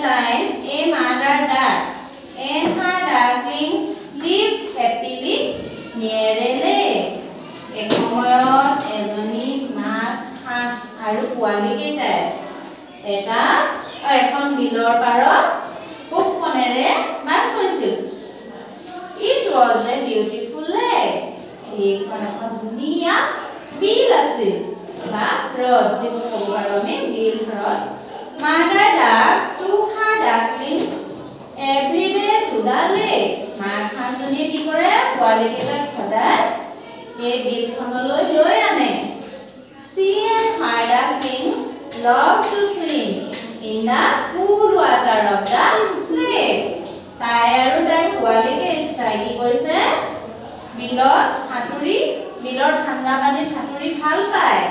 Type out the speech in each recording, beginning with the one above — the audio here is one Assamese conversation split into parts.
time, a mother duck and her ducklings lived happily near a lake. এক সময়ত এজনী মাক হাঁহ আৰু পোৱালি কেইটাই এখন বিলৰ পাৰত খুব মনেৰে বাস কৰিছিল। It was a beautiful lake. এইখন এখন ধুনীয়া বিল আছিল বা হ্ৰদ যিটো ক'ব পাৰোঁ আমি বিল হ্ৰদ। Mother duck took her ducklings every day to the lake. মাক হাঁহজনীয়ে কি কৰে পোৱালি কেইটাক সদায় এই বিলখনলৈ লৈ আনে। She and her ducklings love to swim in the cool water of the lake. তাই আৰু তাইৰ পোৱালি কেইটাই কি কৰিছে বিলত সাঁতুৰি বিলৰ ঠাণ্ডা পানীত সাঁতুৰি ভাল পায়।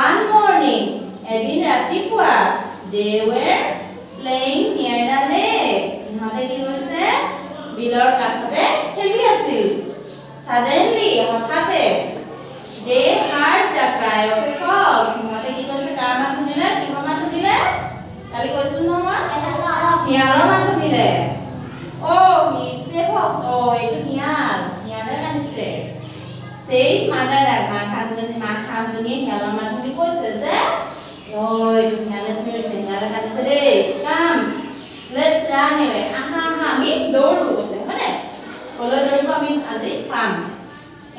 One morning, এদিন ৰাতিপুৱা they were playing near the lake. ইহঁতে কি কৰিছে বিলৰ কাষতে খেলি আছিল। Suddenly, হঠাতে they heard the cry of a fox. ইহঁতে কি কৰিছে কাৰ মাত শুনিলে কিহৰ মাত শুনিলে কালি কৈছিলো নহয় শিয়ালৰ মাত শুনিলে। Oh, it's a fox. Oh, এইটো শিয়ালে কান্দিছে। Said mother duck. মাক হাঁহজনীয়ে শিয়ালৰ মাত শুনি কৈছে যে এইটো শিয়ালে চিঞৰিছে শিয়ালে কান্দিছে দেই। Come, let's run away. আহা আমি দৌৰো কৈছে হয়নে কলৈ দৌৰিব আমি আজি পাম।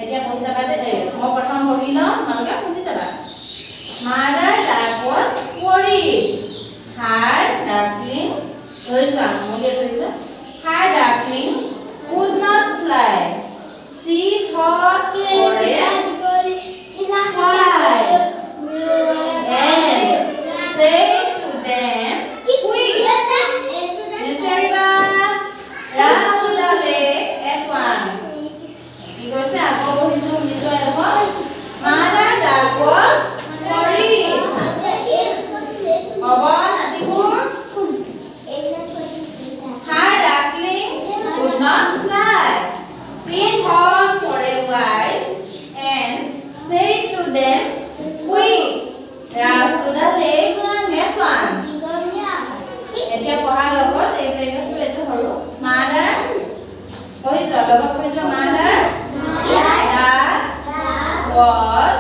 এতিয়া পঢ়ি যাবা দেই মই প্ৰথম পঢ়ি লওঁ তোমালোকে পঢ়ি যাবা। Mother duck was worried. Her ducklings her ducklings could not fly. She thought for a while and said to them, quick, rush to the lake at once. Because Mother duck was worried. Her ducklings could not fly. She thought for a while and said to them, quick, rush to the lake at once. এতিয়া পঢ়াৰ লগত এই ব্ৰেকেটটো এটো হৰু মাদাৰ পঢ়ি যোৱা লগত পঢ়ি যোৱা মাদাৰ duck was